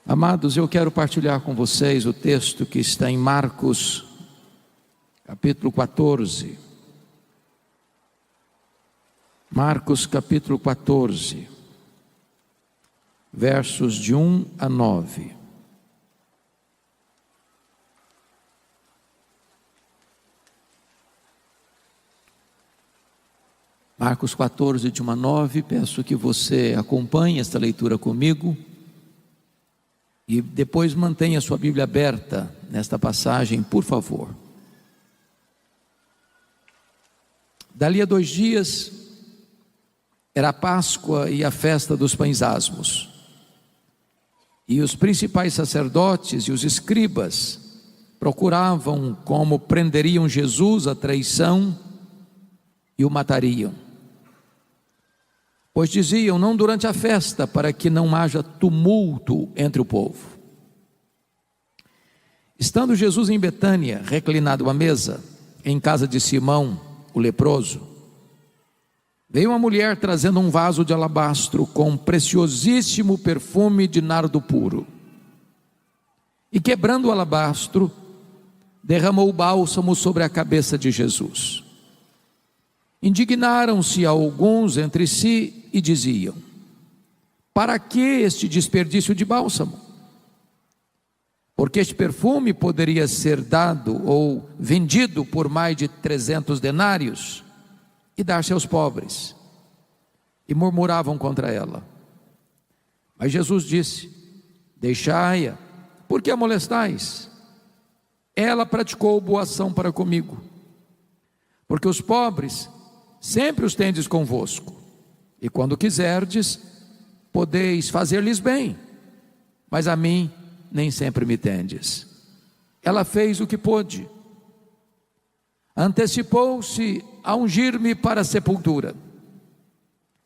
Amados, eu quero partilhar com vocês o texto que está em Marcos, capítulo 14. Marcos, capítulo 14, versos de 1 a 9. Marcos 14, de 1 a 9, peço que você acompanhe esta leitura comigo. E depois mantenha sua Bíblia aberta nesta passagem, por favor. Dali a 2 dias, era a Páscoa e a festa dos pães asmos. E os principais sacerdotes e os escribas procuravam como prenderiam Jesus à traição e o matariam. Pois diziam, não durante a festa, para que não haja tumulto entre o povo. Estando Jesus em Betânia, reclinado à mesa, em casa de Simão, o leproso, veio uma mulher trazendo um vaso de alabastro com preciosíssimo perfume de nardo puro. E quebrando o alabastro, derramou o bálsamo sobre a cabeça de Jesus. Indignaram-se alguns entre si e diziam, para que este desperdício de bálsamo? Porque este perfume poderia ser dado ou vendido por mais de 300 denários e dar-se aos pobres. E murmuravam contra ela. Mas Jesus disse, deixai-a, por que a molestais? Ela praticou boa ação para comigo, porque os pobres sempre os tendes convosco, e quando quiserdes, podeis fazer-lhes bem, mas a mim nem sempre me tendes. Ela fez o que pôde, antecipou-se a ungir-me para a sepultura.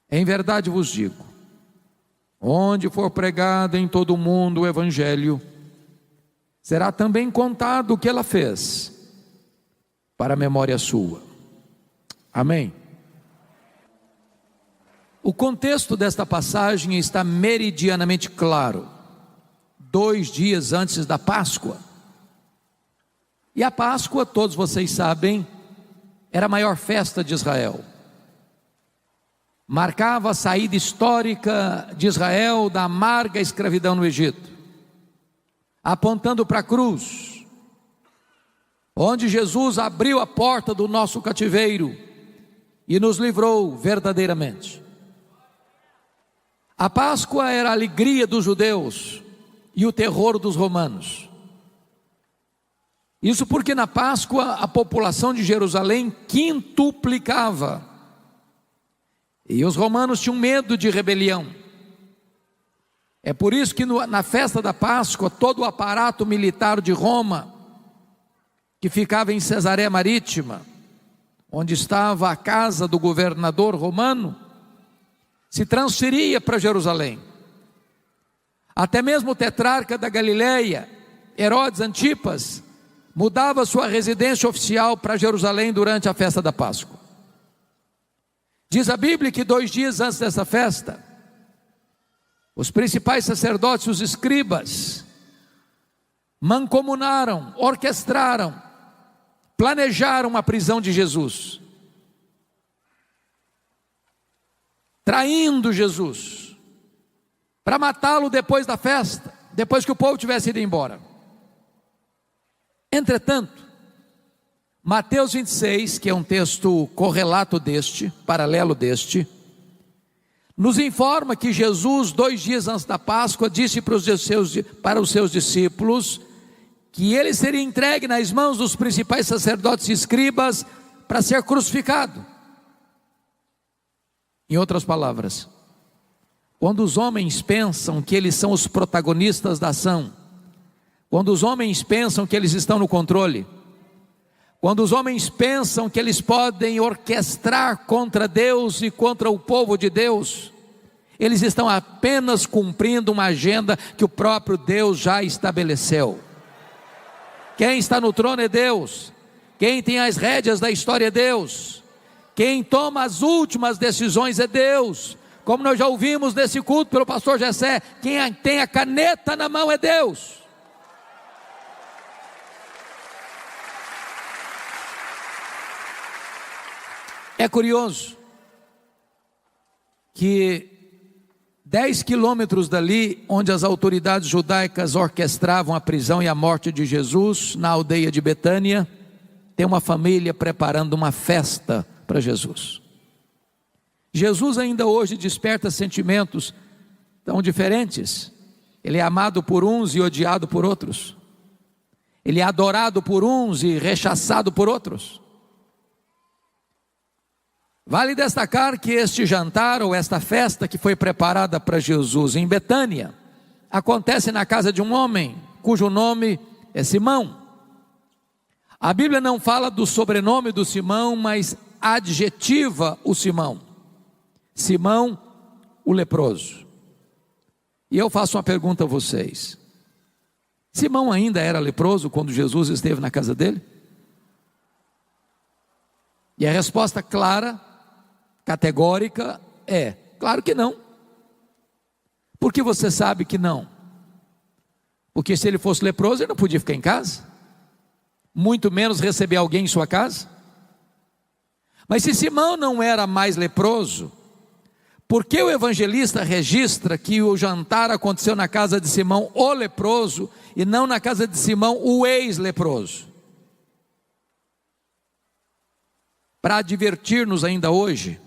Em verdade vos digo, onde for pregado em todo o mundo o Evangelho, será também contado o que ela fez, para a memória sua. Amém? O contexto desta passagem está meridianamente claro. 2 dias antes da Páscoa. E a Páscoa, todos vocês sabem, era a maior festa de Israel. Marcava a saída histórica de Israel da amarga escravidão no Egito, apontando para a cruz, onde Jesus abriu a porta do nosso cativeiro e nos livrou verdadeiramente. A Páscoa era a alegria dos judeus e o terror dos romanos. Isso porque na Páscoa a população de Jerusalém quintuplicava. E os romanos tinham medo de rebelião. É por isso que na festa da Páscoa, todo o aparato militar de Roma, que ficava em Cesareia Marítima, onde estava a casa do governador romano, se transferia para Jerusalém. Até mesmo o tetrarca da Galileia, Herodes Antipas, mudava sua residência oficial para Jerusalém durante a festa da Páscoa. Diz a Bíblia que 2 dias antes dessa festa, os principais sacerdotes, os escribas, mancomunaram, orquestraram, planejaram a prisão de Jesus, traindo Jesus, para matá-lo depois da festa, depois que o povo tivesse ido embora. Entretanto, Mateus 26, que é um texto correlato deste, paralelo deste, nos informa que Jesus, 2 dias antes da Páscoa, disse para os seus discípulos, que ele seria entregue nas mãos dos principais sacerdotes e escribas, para ser crucificado. Em outras palavras, quando os homens pensam que eles são os protagonistas da ação, quando os homens pensam que eles estão no controle, quando os homens pensam que eles podem orquestrar contra Deus e contra o povo de Deus, eles estão apenas cumprindo uma agenda que o próprio Deus já estabeleceu. Quem está no trono é Deus, quem tem as rédeas da história é Deus, quem toma as últimas decisões é Deus, Como nós já ouvimos nesse culto pelo pastor Jessé, quem tem a caneta na mão é Deus. É curioso que 10 quilômetros dali, onde as autoridades judaicas orquestravam a prisão e a morte de Jesus, na aldeia de Betânia, tem uma família preparando uma festa para Jesus. Jesus ainda hoje desperta sentimentos tão diferentes. Ele é amado por uns e odiado por outros. Ele é adorado por uns e rechaçado por outros. Vale destacar que este jantar ou esta festa que foi preparada para Jesus em Betânia acontece na casa de um homem cujo nome é Simão. A Bíblia não fala do sobrenome do Simão, mas adjetiva o Simão. Simão, o leproso. E eu faço uma pergunta a vocês: Simão ainda era leproso quando Jesus esteve na casa dele? E a resposta clara, categórica é: claro que não. Por que você sabe que não? Porque se ele fosse leproso, ele não podia ficar em casa, muito menos receber alguém em sua casa. Mas se Simão não era mais leproso, por que o evangelista registra que o jantar aconteceu na casa de Simão, o leproso, e não na casa de Simão, o ex-leproso? Para advertir-nos ainda hoje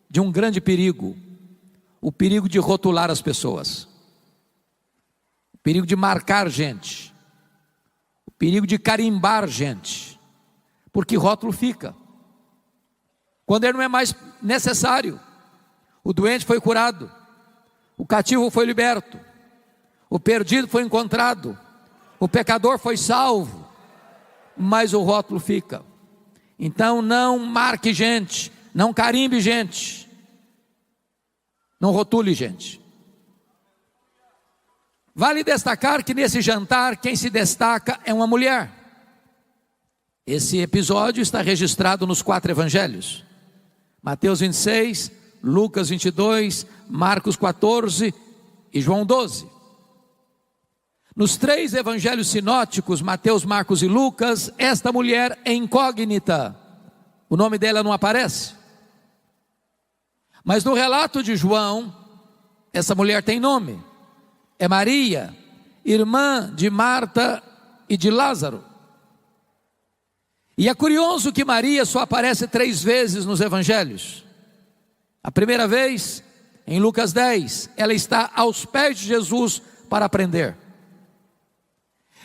de um grande perigo, o perigo de rotular as pessoas, o perigo de marcar gente, o perigo de carimbar gente, porque rótulo fica, quando ele não é mais necessário. O doente foi curado, o cativo foi liberto, o perdido foi encontrado, o pecador foi salvo, mas o rótulo fica. Então não marque gente, não carimbe gente, não rotule gente. Vale destacar que nesse jantar quem se destaca é uma mulher. Esse episódio está registrado nos 4 evangelhos: Mateus 26, Lucas 22, Marcos 14 e João 12. Nos 3 evangelhos sinóticos, Mateus, Marcos e Lucas, esta mulher é incógnita, o nome dela não aparece. Mas no relato de João, essa mulher tem nome, é Maria, irmã de Marta e de Lázaro. E é curioso que Maria só aparece 3 vezes nos evangelhos. A primeira vez, em Lucas 10, ela está aos pés de Jesus para aprender.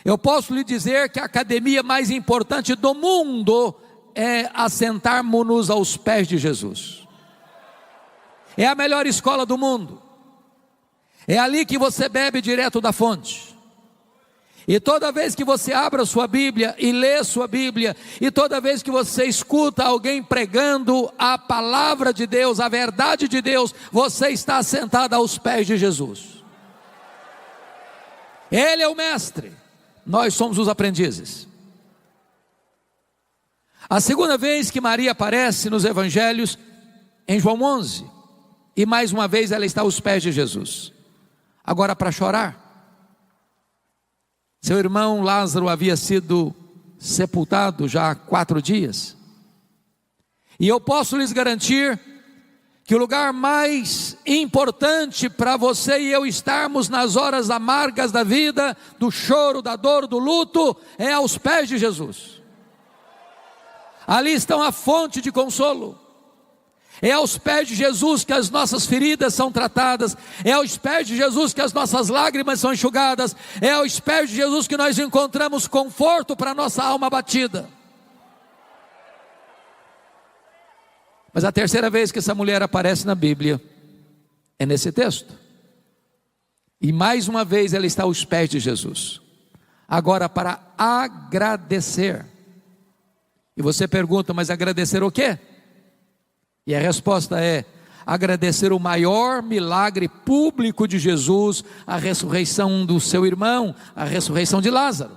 Eu posso lhe dizer que a academia mais importante do mundo é assentarmos-nos aos pés de Jesus. É a melhor escola do mundo. É ali que você bebe direto da fonte. E toda vez que você abre a sua Bíblia e lê sua Bíblia, e toda vez que você escuta alguém pregando a palavra de Deus, a verdade de Deus, você está sentado aos pés de Jesus. Ele é o mestre, nós somos os aprendizes. A segunda vez que Maria aparece nos evangelhos, em João 11, e mais uma vez ela está aos pés de Jesus, agora para chorar. Seu irmão Lázaro havia sido sepultado já há 4 dias, e eu posso lhes garantir que o lugar mais importante para você e eu estarmos nas horas amargas da vida, do choro, da dor, do luto, é aos pés de Jesus. Ali estão a fonte de consolo. É aos pés de Jesus que as nossas feridas são tratadas, é aos pés de Jesus que as nossas lágrimas são enxugadas, é aos pés de Jesus que nós encontramos conforto para a nossa alma abatida. Mas a terceira vez que essa mulher aparece na Bíblia é nesse texto, e mais uma vez ela está aos pés de Jesus, agora para agradecer. E você pergunta, mas agradecer o quê? E a resposta é: agradecer o maior milagre público de Jesus, a ressurreição do seu irmão, a ressurreição de Lázaro.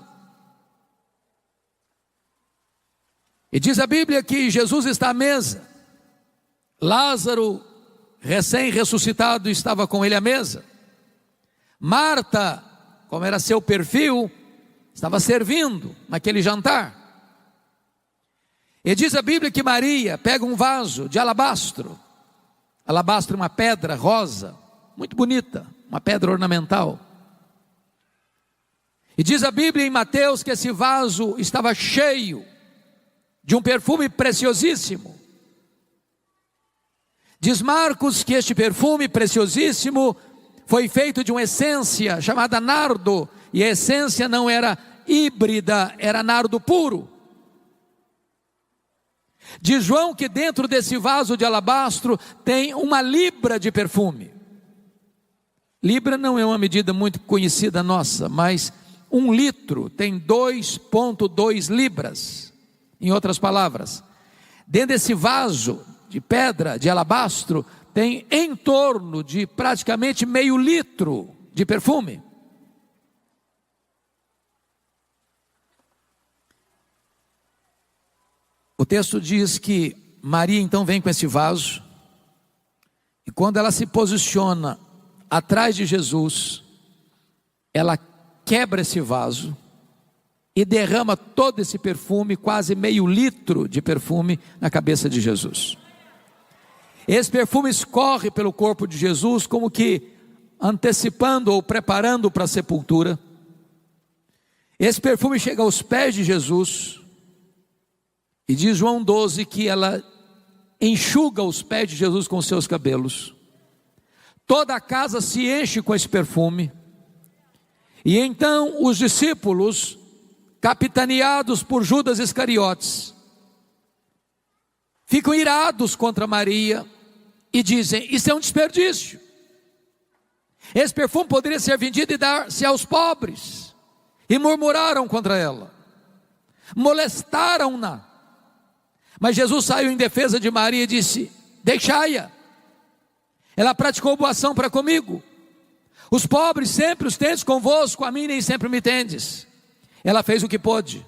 E diz a Bíblia que Jesus está à mesa, Lázaro recém-ressuscitado, estava com ele à mesa. Marta, como era seu perfil, estava servindo naquele jantar. E diz a Bíblia que Maria pega um vaso de alabastro. Alabastro é uma pedra rosa, muito bonita, uma pedra ornamental. E diz a Bíblia em Mateus que esse vaso estava cheio de um perfume preciosíssimo. Diz Marcos que este perfume preciosíssimo foi feito de uma essência chamada nardo, e a essência não era híbrida, era nardo puro. Diz João que dentro desse vaso de alabastro tem 1 libra de perfume. Libra não é uma medida muito conhecida nossa, mas 1 litro tem 2,2 libras. Em outras palavras, dentro desse vaso de pedra, de alabastro, tem em torno de praticamente meio litro de perfume. O texto diz que Maria então vem com esse vaso, e quando ela se posiciona atrás de Jesus, ela quebra esse vaso e derrama todo esse perfume, quase meio litro de perfume, na cabeça de Jesus. Esse perfume escorre pelo corpo de Jesus, como que antecipando ou preparando para a sepultura. Esse perfume chega aos pés de Jesus, e diz João 12 que ela enxuga os pés de Jesus com seus cabelos. Toda a casa se enche com esse perfume, e então os discípulos, capitaneados por Judas Iscariotes, ficam irados contra Maria e dizem: isso é um desperdício, esse perfume poderia ser vendido e dar-se aos pobres. E murmuraram contra ela, molestaram-na. Mas Jesus saiu em defesa de Maria e disse: deixai-a, ela praticou boa ação para comigo. Os pobres sempre os tendes convosco, a mim nem sempre me tendes. Ela fez o que pôde,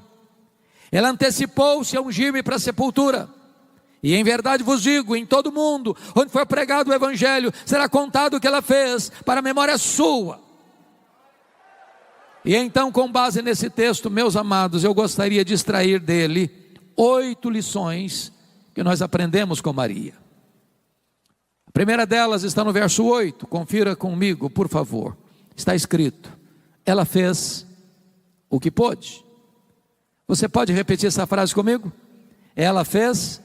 ela antecipou-se a ungir-me para a sepultura. E em verdade vos digo, em todo mundo onde for pregado o Evangelho, será contado o que ela fez, para a memória sua. E então, com base nesse texto, meus amados, eu gostaria de extrair dele 8 lições que nós aprendemos com Maria. A primeira delas está no verso 8, confira comigo, por favor. Está escrito: ela fez o que pôde. Você pode repetir essa frase comigo? Ela fez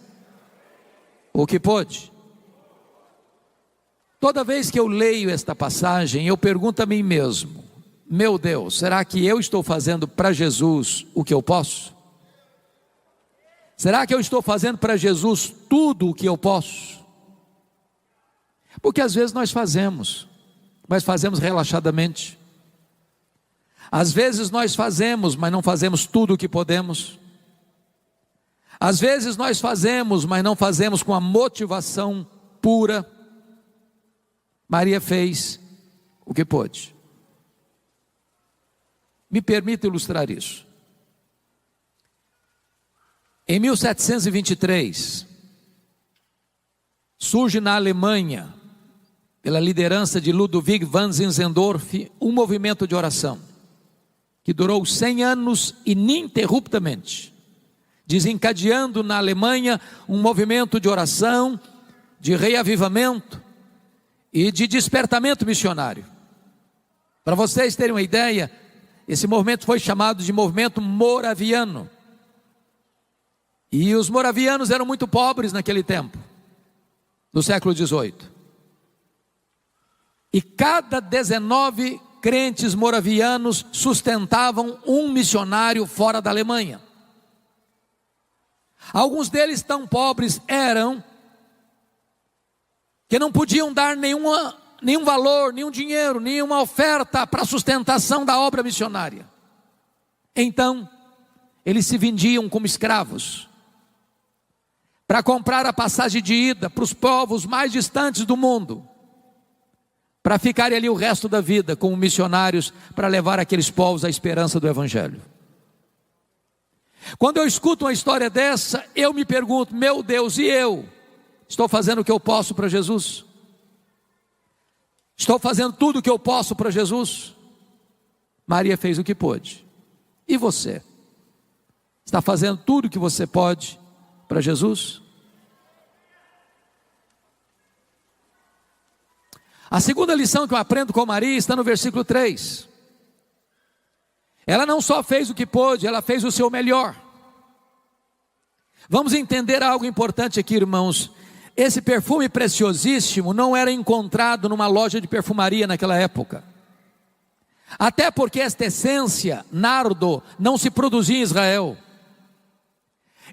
o que pôde. Toda vez que eu leio esta passagem, eu pergunto a mim mesmo: meu Deus, será que eu estou fazendo para Jesus o que eu posso? Será que eu estou fazendo para Jesus tudo o que eu posso? Porque às vezes nós fazemos, mas fazemos relaxadamente. Às vezes nós fazemos, mas não fazemos tudo o que podemos. Às vezes nós fazemos, mas não fazemos com a motivação pura. Maria fez o que pôde. Me permita ilustrar isso. Em 1723, surge na Alemanha, pela liderança de Ludwig van Zinzendorf, um movimento de oração, que durou 100 anos ininterruptamente, desencadeando na Alemanha um movimento de oração, de reavivamento e de despertamento missionário. Para vocês terem uma ideia, esse movimento foi chamado de movimento moraviano. E os moravianos eram muito pobres naquele tempo, no século XVIII. E cada 19 crentes moravianos sustentavam um missionário fora da Alemanha. Alguns deles tão pobres eram que não podiam dar nenhum valor, nenhum dinheiro, nenhuma oferta para a sustentação da obra missionária. Então, eles se vendiam como escravos para comprar a passagem de ida para os povos mais distantes do mundo, para ficarem ali o resto da vida como missionários, para levar aqueles povos à esperança do Evangelho. Quando eu escuto uma história dessa, eu me pergunto: meu Deus, e eu? Estou fazendo o que eu posso para Jesus? Estou fazendo tudo o que eu posso para Jesus? Maria fez o que pôde. E você? Está fazendo tudo o que você pode para Jesus? A segunda lição que eu aprendo com Maria está no versículo 3. Ela não só fez o que pôde, ela fez o seu melhor. Vamos entender algo importante aqui, irmãos. Esse perfume preciosíssimo não era encontrado numa loja de perfumaria naquela época. Até porque esta essência, nardo, não se produzia em Israel.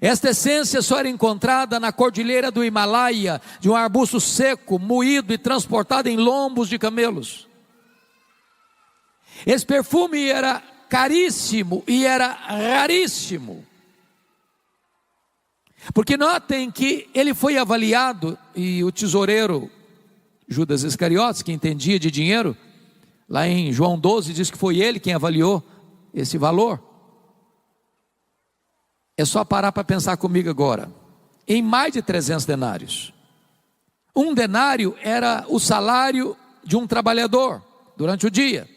Esta essência só era encontrada na cordilheira do Himalaia, de um arbusto seco, moído e transportado em lombos de camelos. Esse perfume era caríssimo e era raríssimo. Porque notem que ele foi avaliado, e o tesoureiro Judas Iscariotes, que entendia de dinheiro, lá em João 12 diz que foi ele quem avaliou esse valor. É só parar para pensar comigo agora. Em mais de 300 denários. Um denário era o salário de um trabalhador durante o dia.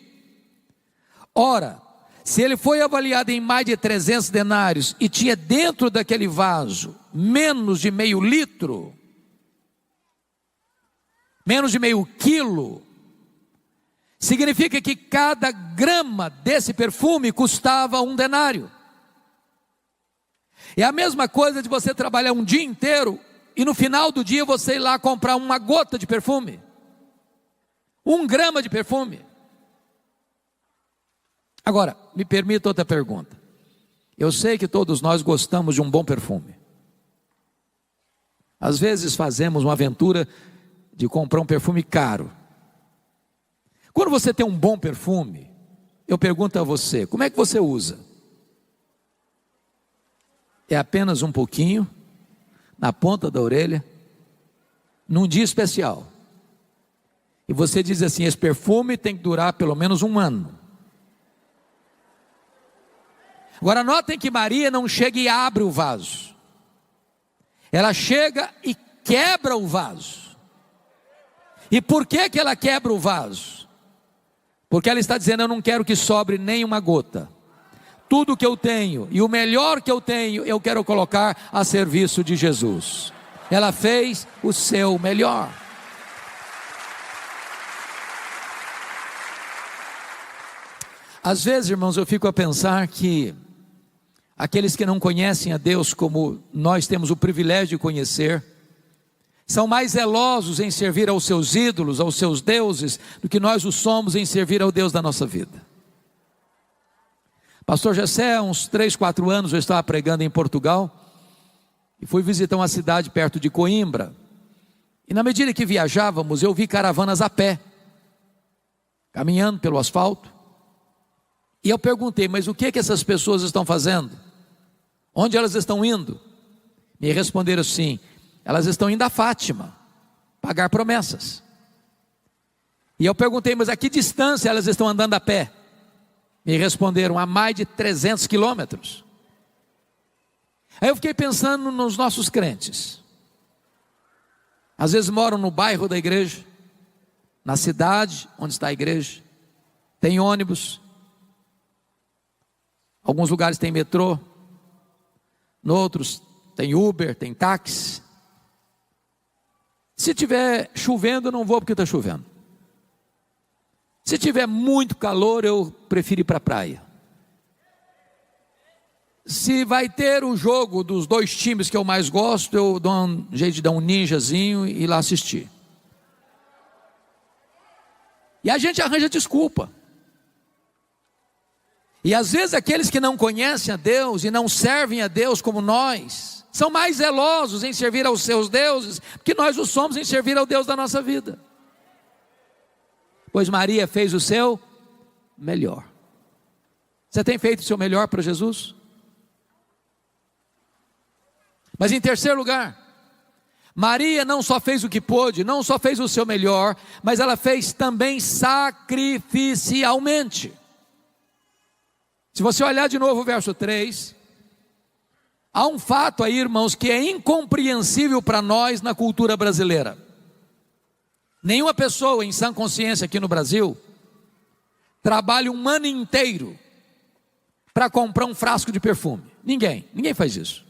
Ora, se ele foi avaliado em mais de 300 denários e tinha dentro daquele vaso menos de meio litro, menos de meio quilo, significa que cada grama desse perfume custava um denário. É a mesma coisa de você trabalhar um dia inteiro e no final do dia você ir lá comprar uma gota de perfume, 1 grama de perfume. Agora, me permita outra pergunta. Eu sei que todos nós gostamos de um bom perfume. Às vezes fazemos uma aventura de comprar um perfume caro. Quando você tem um bom perfume, eu pergunto a você, como é que você usa? É apenas um pouquinho, na ponta da orelha, num dia especial. E você diz assim, esse perfume tem que durar pelo menos 1 ano. Agora notem que Maria não chega e abre o vaso. Ela chega e quebra o vaso. E por que ela quebra o vaso? Porque ela está dizendo, eu não quero que sobre nem uma gota. Tudo que eu tenho e o melhor que eu tenho, eu quero colocar a serviço de Jesus. Ela fez o seu melhor. Às vezes, irmãos, eu fico a pensar que aqueles que não conhecem a Deus como nós temos o privilégio de conhecer, são mais zelosos em servir aos seus ídolos, aos seus deuses, do que nós o somos em servir ao Deus da nossa vida. Pastor Jessé, há uns 3, 4 anos eu estava pregando em Portugal e fui visitar uma cidade perto de Coimbra. E na medida que viajávamos, eu vi caravanas a pé, caminhando pelo asfalto. E eu perguntei, mas o que essas pessoas estão fazendo? Onde elas estão indo? Me responderam assim, elas estão indo a Fátima, pagar promessas. E eu perguntei, mas a que distância elas estão andando a pé? Me responderam, a mais de 300 quilômetros. Aí eu fiquei pensando nos nossos crentes. Às vezes moram no bairro da igreja, na cidade onde está a igreja, tem ônibus, alguns lugares tem metrô, em outros tem Uber, tem táxi. Se tiver chovendo, eu não vou porque está chovendo. Se tiver muito calor, eu prefiro ir para a praia. Se vai ter o jogo dos 2 times que eu mais gosto, eu dou um jeito de dar um ninjazinho e ir lá assistir. E a gente arranja desculpa. E às vezes aqueles que não conhecem a Deus e não servem a Deus como nós, são mais zelosos em servir aos seus deuses, que nós o somos em servir ao Deus da nossa vida. Pois Maria fez o seu melhor. Você tem feito o seu melhor para Jesus? Mas em terceiro lugar, Maria não só fez o que pôde, não só fez o seu melhor, mas ela fez também sacrificialmente. Se você olhar de novo o verso 3, há um fato aí, irmãos, que é incompreensível para nós na cultura brasileira. Nenhuma pessoa em sã consciência aqui no Brasil trabalha um ano inteiro para comprar um frasco de perfume. Ninguém faz isso.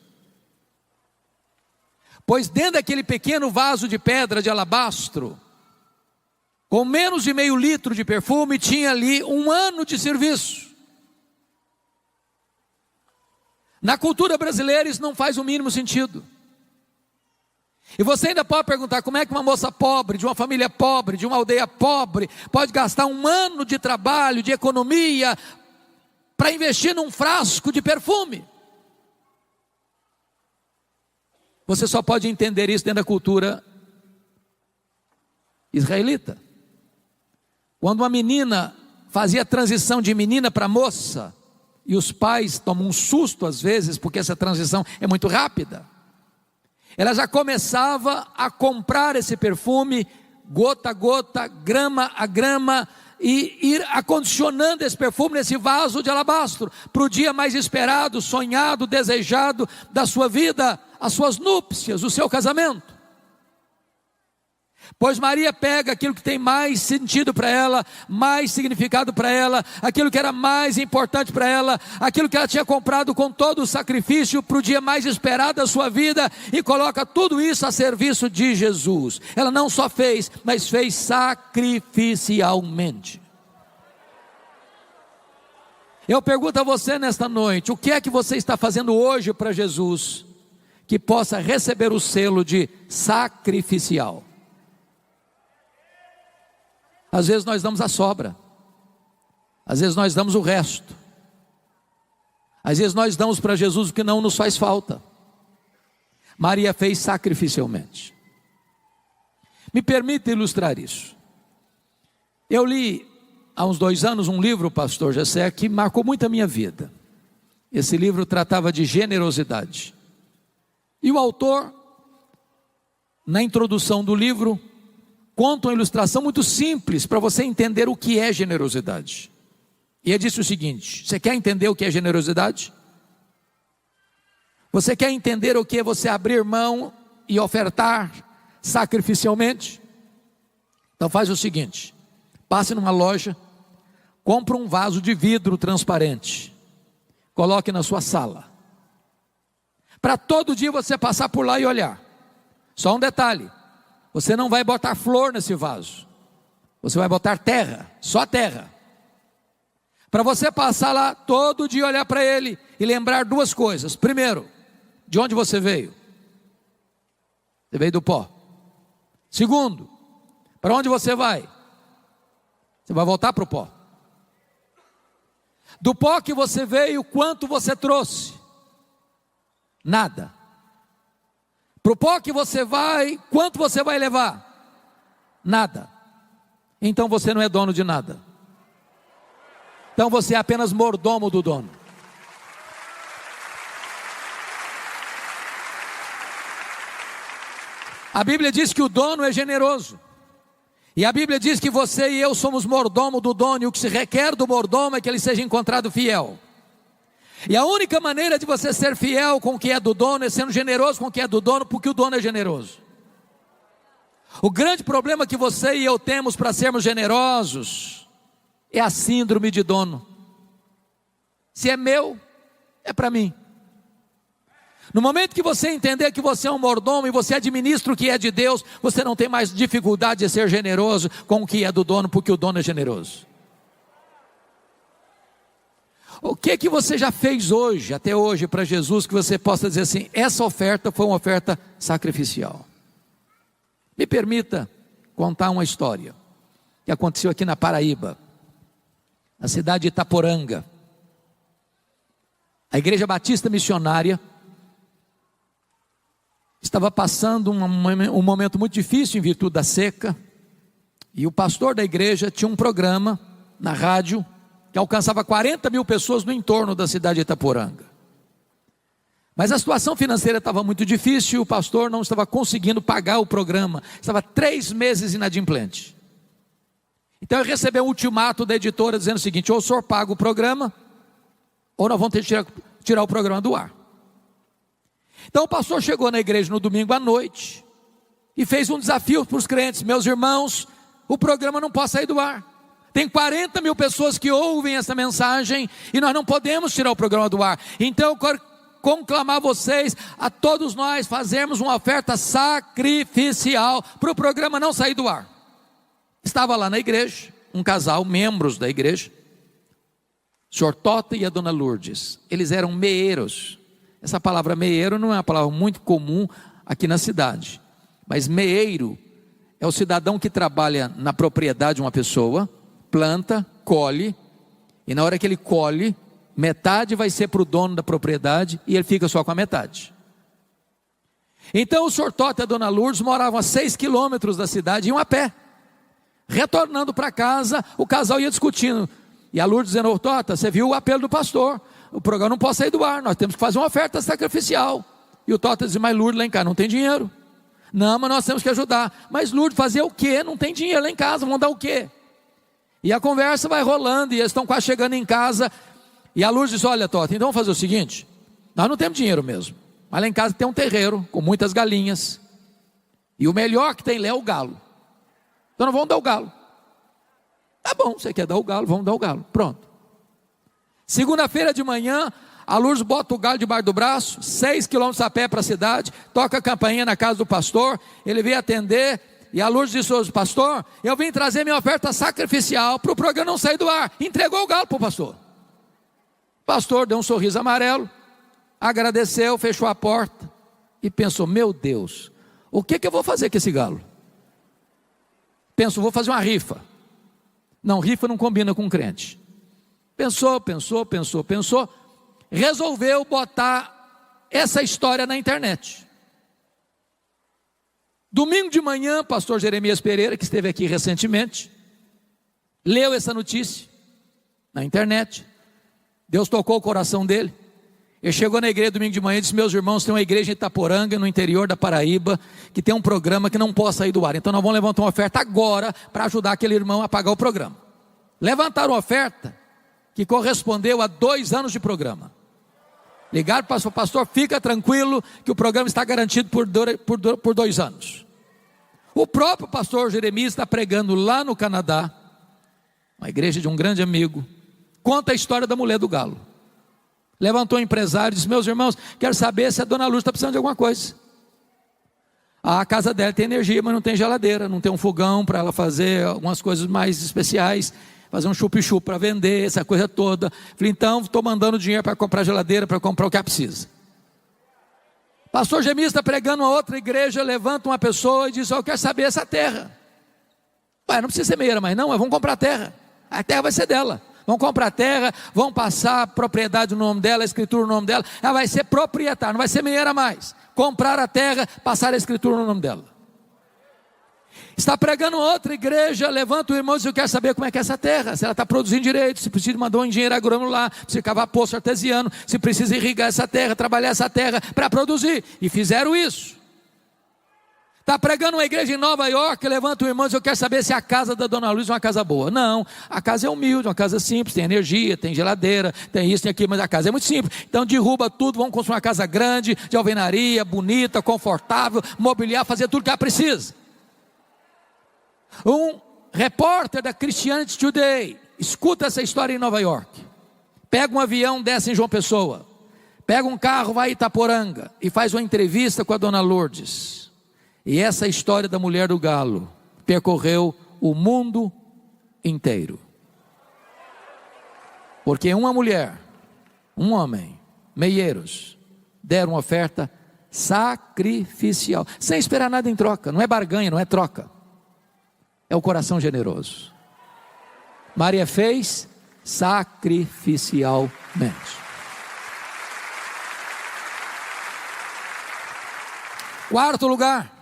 Pois dentro daquele pequeno vaso de pedra de alabastro, com menos de meio litro de perfume, tinha ali um ano de serviço. Na cultura brasileira isso não faz o mínimo sentido. E você ainda pode perguntar, como é que uma moça pobre, de uma família pobre, de uma aldeia pobre, pode gastar um ano de trabalho, de economia, para investir num frasco de perfume? Você só pode entender isso dentro da cultura israelita. Quando uma menina fazia a transição de menina para moça, e os pais tomam um susto às vezes, porque essa transição é muito rápida, ela já começava a comprar esse perfume, gota a gota, grama a grama, e ir acondicionando esse perfume nesse vaso de alabastro, para o dia mais esperado, sonhado, desejado da sua vida, as suas núpcias, o seu casamento. Pois Maria pega aquilo que tem mais sentido para ela, mais significado para ela, aquilo que era mais importante para ela, aquilo que ela tinha comprado com todo o sacrifício para o dia mais esperado da sua vida, e coloca tudo isso a serviço de Jesus. Ela não só fez, mas fez sacrificialmente. Eu pergunto a você nesta noite, o que é que você está fazendo hoje para Jesus, que possa receber o selo de sacrificial? Às vezes nós damos a sobra, às vezes nós damos o resto, às vezes nós damos para Jesus o que não nos faz falta. Maria fez sacrificialmente. Me permita ilustrar isso. Eu li há uns 2 anos um livro, pastor Jessé, que marcou muito a minha vida. Esse livro tratava de generosidade, e o autor, na introdução do livro, conta uma ilustração muito simples para você entender o que é generosidade. E ele disse o seguinte: você quer entender o que é generosidade? Você quer entender o que é você abrir mão e ofertar sacrificialmente? Então faz o seguinte: passe numa loja, compre um vaso de vidro transparente, coloque na sua sala, para todo dia você passar por lá e olhar. Só um detalhe: você não vai botar flor nesse vaso, você vai botar terra, só terra. Para você passar lá todo dia, olhar para ele e lembrar 2 coisas. Primeiro, de onde você veio? Você veio do pó. Segundo, para onde você vai? Você vai voltar para o pó. Do pó que você veio, quanto você trouxe? Nada. Para o pó que você vai, quanto você vai levar? Nada. Então você não é dono de nada. Então você é apenas mordomo do dono. A Bíblia diz que o dono é generoso. E a Bíblia diz que você e eu somos mordomo do dono, e o que se requer do mordomo é que ele seja encontrado fiel. E a única maneira de você ser fiel com o que é do dono é sendo generoso com o que é do dono, porque o dono é generoso. O grande problema que você e eu temos para sermos generosos é a síndrome de dono. Se é meu, é para mim. No momento que você entender que você é um mordomo e você administra o que é de Deus, você não tem mais dificuldade de ser generoso com o que é do dono, porque o dono é generoso. O que você já fez hoje, até hoje, para Jesus, que você possa dizer assim: essa oferta foi uma oferta sacrificial? Me permita contar uma história que aconteceu aqui na Paraíba, na cidade de Itaporanga. A Igreja Batista Missionária estava passando um momento muito difícil em virtude da seca, e o pastor da igreja tinha um programa na rádio que alcançava 40 mil pessoas no entorno da cidade de Itaporanga. Mas a situação financeira estava muito difícil, e o pastor não estava conseguindo pagar o programa, estava 3 meses inadimplente. Então ele recebeu um ultimato da editora dizendo o seguinte: ou o senhor paga o programa, ou nós vamos ter que tirar o programa do ar. Então o pastor chegou na igreja no domingo à noite, e fez um desafio para os crentes: meus irmãos, o programa não pode sair do ar. Tem 40 mil pessoas que ouvem essa mensagem e nós não podemos tirar o programa do ar. Então eu quero conclamar vocês, a todos nós, fazermos uma oferta sacrificial para o programa não sair do ar. Estava lá na igreja um casal, membros da igreja, o senhor Tota e a dona Lourdes. Eles eram meeiros. Essa palavra meeiro não é uma palavra muito comum aqui na cidade, mas meeiro é o cidadão que trabalha na propriedade de uma pessoa, planta, colhe, e na hora que ele colhe, metade vai ser para o dono da propriedade e ele fica só com a metade. Então o senhor Tota e a dona Lourdes moravam a 6 quilômetros da cidade, iam a pé. Retornando para casa, o casal ia discutindo, e a Lourdes dizendo: ô Tota, você viu o apelo do pastor, o programa não pode sair do ar, nós temos que fazer uma oferta sacrificial. E o Tota dizia: mas Lourdes, lá em casa não tem dinheiro. Não, mas nós temos que ajudar. Mas Lourdes, fazer o quê? Não tem dinheiro lá em casa, vão dar o quê? E a conversa vai rolando, e eles estão quase chegando em casa, e a Lourdes diz: olha Tota, então vamos fazer o seguinte, nós não temos dinheiro mesmo, mas lá em casa tem um terreiro com muitas galinhas, e o melhor que tem lá é o galo, então nós vamos dar o galo. Tá bom, você quer dar o galo, vamos dar o galo, pronto. Segunda-feira de manhã, a Lourdes bota o galo debaixo do braço, 6 quilômetros a pé para a cidade, toca a campainha na casa do pastor, ele veio atender, e a Lourdes disse: hoje, pastor, eu vim trazer minha oferta sacrificial para o programa não sair do ar. Entregou o galo para o pastor. O pastor deu um sorriso amarelo, agradeceu, fechou a porta e pensou: meu Deus, o que eu vou fazer com esse galo? Pensou: vou fazer uma rifa. Não, rifa não combina com crente. Pensou, resolveu botar essa história na internet. Domingo de manhã, pastor Jeremias Pereira, que esteve aqui recentemente, leu essa notícia na internet. Deus tocou o coração dele. Ele chegou na igreja domingo de manhã e disse: meus irmãos, tem uma igreja em Itaporanga, no interior da Paraíba, que tem um programa que não pode sair do ar, então nós vamos levantar uma oferta agora para ajudar aquele irmão a pagar o programa. Levantaram uma oferta que correspondeu a 2 anos de programa. Ligaram para o pastor: fica tranquilo que o programa está garantido por 2 anos. O próprio pastor Jeremias está pregando lá no Canadá, uma igreja de um grande amigo, conta a história da mulher do galo. Levantou um empresário e disse: meus irmãos, quero saber se a dona Luz está precisando de alguma coisa. A casa dela tem energia, mas não tem geladeira, não tem um fogão para ela fazer algumas coisas mais especiais, fazer um chup-chup para vender, essa coisa toda. Falei: então estou mandando dinheiro para comprar geladeira, para comprar o que ela precisa. Pastor Jeremias está pregando uma outra igreja, levanta uma pessoa e diz: eu quero saber essa terra. Ué, não precisa ser meieira mais não, vamos comprar a terra vai ser dela. Vão comprar a terra, vão passar a propriedade no nome dela, a escritura no nome dela, ela vai ser proprietária, não vai ser meieira mais. Comprar a terra, passar a escritura no nome dela. Está pregando outra igreja, levanta o irmão e diz: eu quero saber como é que é essa terra, se ela está produzindo direito, se precisa mandar um engenheiro agrônomo lá, se cavar poço artesiano, se precisa irrigar essa terra, trabalhar essa terra para produzir, e fizeram isso. Está pregando uma igreja em Nova York, levanta o irmão e diz: eu quero saber se a casa da dona Luiz é uma casa boa. Não, a casa é humilde, uma casa simples, tem energia, tem geladeira, tem isso, tem aquilo, mas a casa é muito simples. Então derruba tudo, vamos construir uma casa grande, de alvenaria, bonita, confortável, mobiliar, fazer tudo que ela precisa. Um repórter da Christianity Today escuta essa história em Nova York, pega um avião, desce em João Pessoa, pega um carro, vai a Itaporanga e faz uma entrevista com a dona Lourdes. E essa história da mulher do galo percorreu o mundo inteiro. Porque uma mulher, um homem, meieiros, deram uma oferta sacrificial, sem esperar nada em troca. Não é barganha, não é troca. É o coração generoso. Maria fez sacrificialmente. Quarto lugar,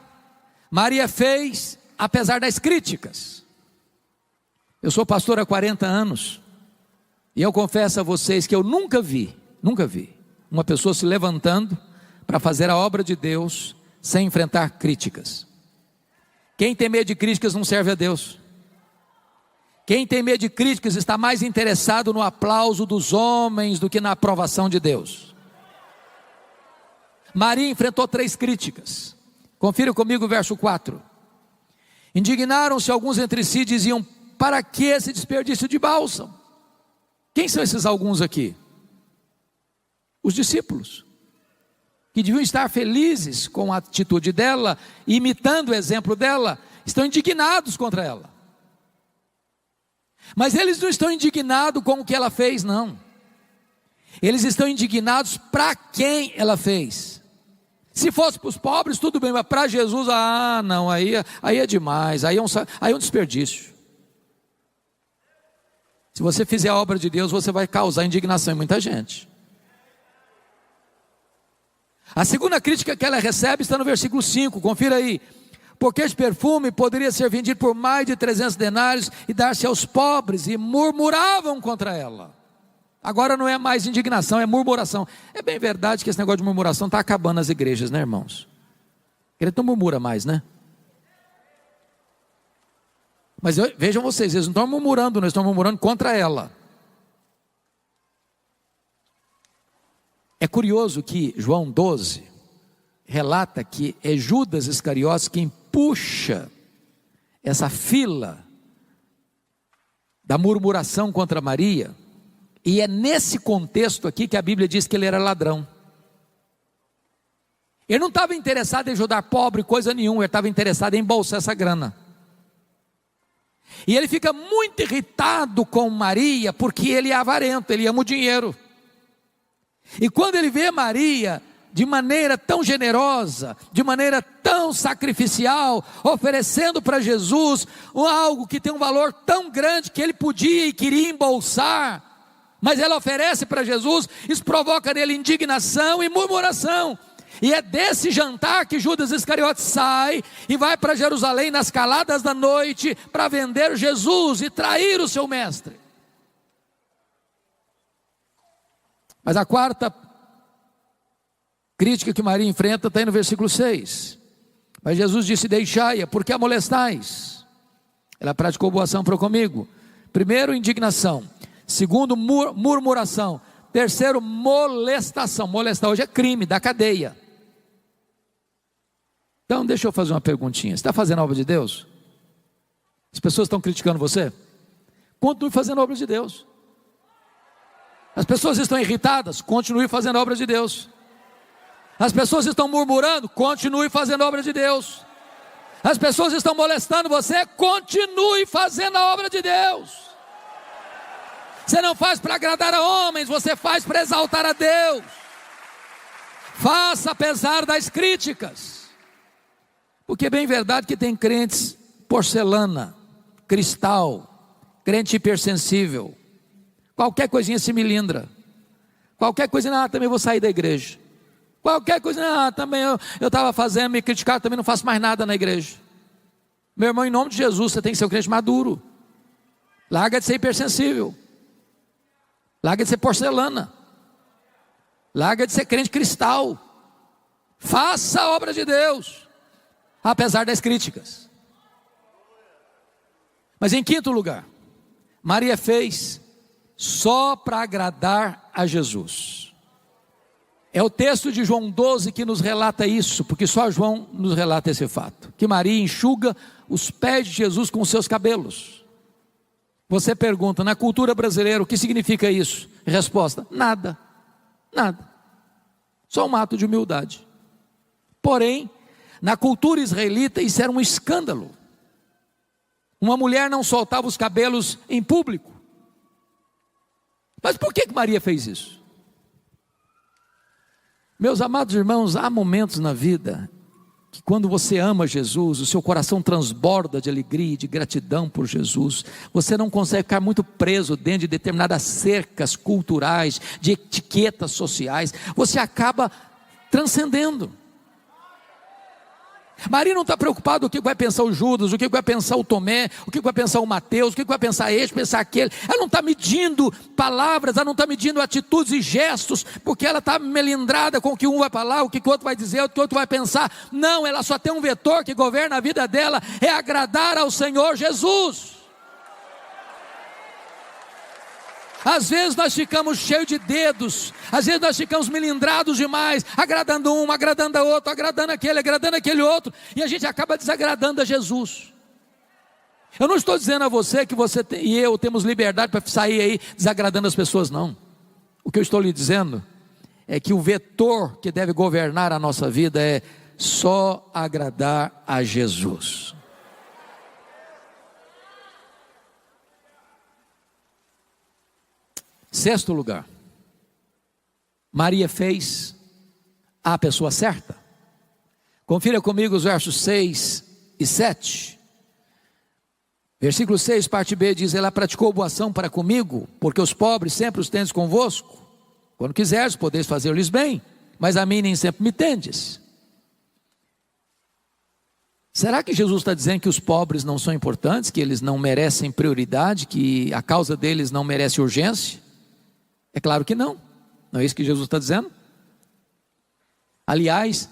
Maria fez apesar das críticas. Eu sou pastor há 40 anos e eu confesso a vocês que eu nunca vi uma pessoa se levantando para fazer a obra de Deus sem enfrentar críticas. Quem tem medo de críticas não serve a Deus. Quem tem medo de críticas está mais interessado no aplauso dos homens do que na aprovação de Deus. Maria enfrentou 3 críticas. Confira comigo o verso 4. Indignaram-se alguns entre si e diziam: para que esse desperdício de bálsamo? Quem são esses alguns aqui? Os discípulos, que deviam estar felizes com a atitude dela, imitando o exemplo dela, estão indignados contra ela. Mas eles não estão indignados com o que ela fez, não. Eles estão indignados para quem ela fez. Se fosse para os pobres, tudo bem, mas para Jesus, não, aí é demais, aí é um desperdício. Se você fizer a obra de Deus, você vai causar indignação em muita gente. A segunda crítica que ela recebe está no versículo 5, confira aí. Porque este perfume poderia ser vendido por mais de 300 denários e dar-se aos pobres, e murmuravam contra ela. Agora não é mais indignação, é murmuração. É bem verdade que esse negócio de murmuração está acabando nas igrejas, né, irmãos? Ele não murmura mais, né? Mas vejam vocês, eles não estão murmurando, eles estão murmurando contra ela. É curioso que João 12 relata que é Judas Iscariotes quem puxa essa fila da murmuração contra Maria, e é nesse contexto aqui que a Bíblia diz que ele era ladrão. Ele não estava interessado em ajudar pobre, coisa nenhuma, ele estava interessado em embolsar essa grana. E ele fica muito irritado com Maria, porque ele é avarento, ele ama o dinheiro. E quando ele vê Maria de maneira tão generosa, de maneira tão sacrificial, oferecendo para Jesus algo que tem um valor tão grande que ele podia e queria embolsar, mas ela oferece para Jesus, isso provoca nele indignação e murmuração. E é desse jantar que Judas Iscariotes sai e vai para Jerusalém nas caladas da noite para vender Jesus e trair o seu mestre. Mas a quarta crítica que Maria enfrenta está aí no versículo 6. Mas Jesus disse: deixai-a, porque a molestais. Ela praticou boa ação para comigo. Primeiro, indignação. Segundo, murmuração. Terceiro, molestação. Molestar hoje é crime, da cadeia. Então deixa eu fazer uma perguntinha. Você está fazendo a obra de Deus? As pessoas estão criticando você? Continue fazendo a obra de Deus. As pessoas estão irritadas? Continue fazendo a obra de Deus. As pessoas estão murmurando? Continue fazendo a obra de Deus. As pessoas estão molestando você? Continue fazendo a obra de Deus. Você não faz para agradar a homens, você faz para exaltar a Deus. Faça apesar das críticas. Porque é bem verdade que tem crentes porcelana, cristal, crente hipersensível. Qualquer coisinha se melindra. Qualquer coisa, também vou sair da igreja. Qualquer coisa, também eu estava fazendo, me criticar, também não faço mais nada na igreja. Meu irmão, em nome de Jesus, você tem que ser um crente maduro. Larga de ser hipersensível. Larga de ser porcelana. Larga de ser crente cristal. Faça a obra de Deus, apesar das críticas. Mas em quinto lugar, Maria fez só para agradar a Jesus. É o texto de João 12 que nos relata isso, porque só João nos relata esse fato, que Maria enxuga os pés de Jesus com os seus cabelos. Você pergunta, na cultura brasileira, o que significa isso? Resposta: nada, nada, só um ato de humildade. Porém, na cultura israelita isso era um escândalo. Uma mulher não soltava os cabelos em público. Mas por que Maria fez isso? Meus amados irmãos, há momentos na vida que quando você ama Jesus, o seu coração transborda de alegria e de gratidão por Jesus. Você não consegue ficar muito preso dentro de determinadas cercas culturais, de etiquetas sociais. Você acaba transcendendo. Maria não está preocupada o que vai pensar o Judas, o que vai pensar o Tomé, o que vai pensar o Mateus, o que vai pensar este, pensar aquele. Ela não está medindo palavras, ela não está medindo atitudes e gestos, porque ela está melindrada com o que um vai falar, o que o outro vai dizer, o que o outro vai pensar. Não, ela só tem um vetor que governa a vida dela, é agradar ao Senhor Jesus. Às vezes nós ficamos cheios de dedos, às vezes nós ficamos melindrados demais, agradando um, agradando a outro, agradando aquele outro, e a gente acaba desagradando a Jesus. Eu não estou dizendo a você que você e eu temos liberdade para sair aí desagradando as pessoas, não. O que eu estou lhe dizendo é que o vetor que deve governar a nossa vida é só agradar a Jesus. Sexto lugar, Maria fez a pessoa certa. Confira comigo os versos 6 e 7. Versículo 6, parte B, diz: ela praticou boa ação para comigo, porque os pobres sempre os tendes convosco. Quando quiseres, podeis fazer-lhes bem, mas a mim nem sempre me tendes. Será que Jesus está dizendo que os pobres não são importantes, que eles não merecem prioridade, que a causa deles não merece urgência? É claro que não. Não é isso que Jesus está dizendo? Aliás,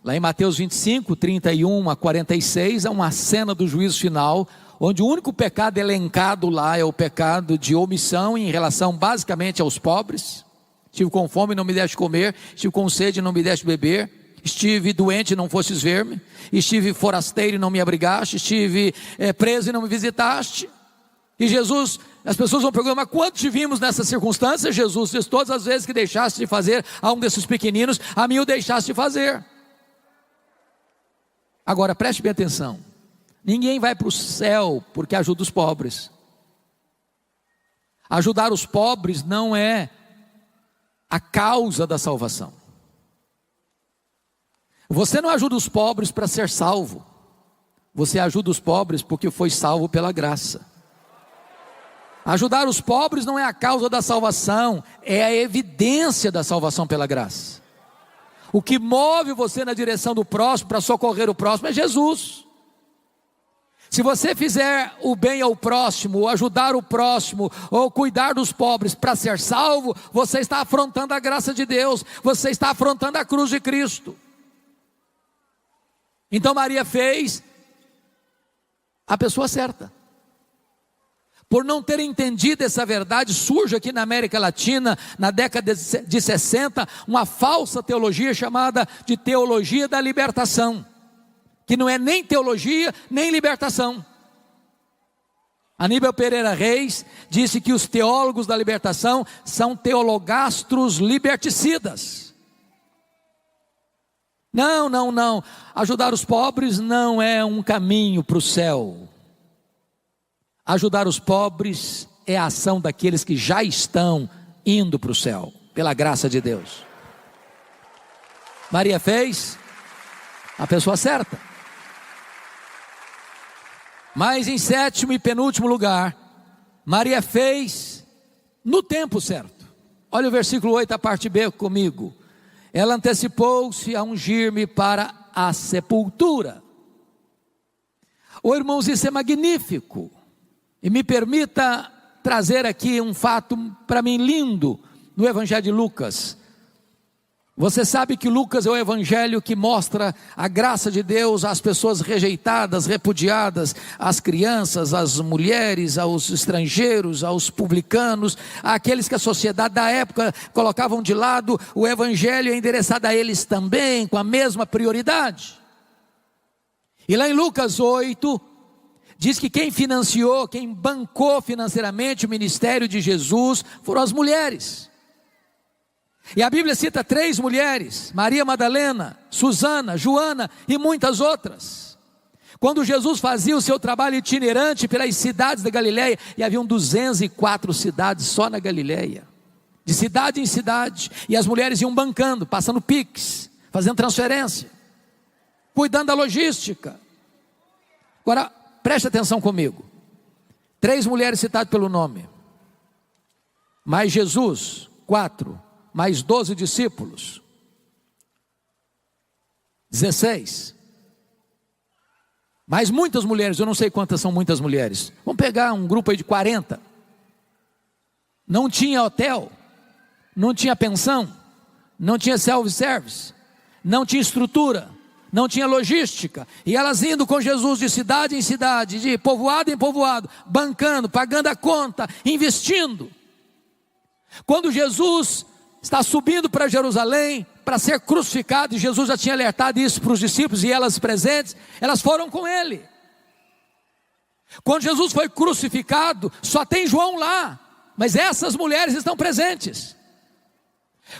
lá em Mateus 25, 31 a 46, há uma cena do juízo final, onde o único pecado elencado lá é o pecado de omissão em relação basicamente aos pobres. Estive com fome e não me deste comer, estive com sede e não me deste beber, estive doente e não fostes ver-me, estive forasteiro e não me abrigaste, estive preso e não me visitaste. E Jesus, as pessoas vão perguntar: mas quando te vimos nessa circunstância? Jesus diz: todas as vezes que deixaste de fazer a um desses pequeninos, a mim o deixaste de fazer. Agora preste bem atenção, ninguém vai para o céu porque ajuda os pobres. Ajudar os pobres não é a causa da salvação. Você não ajuda os pobres para ser salvo, você ajuda os pobres porque foi salvo pela graça. Ajudar os pobres não é a causa da salvação, é a evidência da salvação pela graça. O que move você na direção do próximo, para socorrer o próximo, é Jesus. Se você fizer o bem ao próximo, ou ajudar o próximo, ou cuidar dos pobres para ser salvo, você está afrontando a graça de Deus, você está afrontando a cruz de Cristo. Então Maria fez a pessoa certa. Por não ter entendido essa verdade, surge aqui na América Latina, na década de 60, uma falsa teologia chamada de teologia da libertação, que não é nem teologia, nem libertação. Aníbal Pereira Reis disse que os teólogos da libertação são teologastros liberticidas. Não, ajudar os pobres não é um caminho para o céu. Ajudar os pobres é a ação daqueles que já estão indo para o céu, pela graça de Deus. Maria fez a pessoa certa. Mas em sétimo e penúltimo lugar, Maria fez no tempo certo. Olha o versículo 8, a parte B comigo. Ela antecipou-se a ungir-me para a sepultura. Ô irmãos, isso é magnífico. E me permita trazer aqui um fato para mim lindo no Evangelho de Lucas. Você sabe que Lucas é o evangelho que mostra a graça de Deus às pessoas rejeitadas, repudiadas, às crianças, às mulheres, aos estrangeiros, aos publicanos, àqueles que a sociedade da época colocavam de lado. O evangelho é endereçado a eles também, com a mesma prioridade. E lá em Lucas 8, diz que quem financiou, quem bancou financeiramente o ministério de Jesus foram as mulheres. E a Bíblia cita 3 mulheres: Maria Madalena, Susana, Joana e muitas outras. Quando Jesus fazia o seu trabalho itinerante pelas cidades da Galileia, e haviam 204 cidades só na Galileia, de cidade em cidade, e as mulheres iam bancando, passando Pix, fazendo transferência, cuidando da logística. Agora, preste atenção comigo. 3 mulheres citadas pelo nome, mais Jesus, 4, mais 12 discípulos, 16, mais muitas mulheres. Eu não sei quantas são muitas mulheres. Vamos pegar um grupo aí de 40. Não tinha hotel, não tinha pensão, não tinha self-service, não tinha estrutura, não tinha logística, e elas indo com Jesus de cidade em cidade, de povoado em povoado, bancando, pagando a conta, investindo. Quando Jesus está subindo para Jerusalém para ser crucificado, e Jesus já tinha alertado isso para os discípulos e elas presentes, elas foram com ele. Quando Jesus foi crucificado, só tem João lá, mas essas mulheres estão presentes.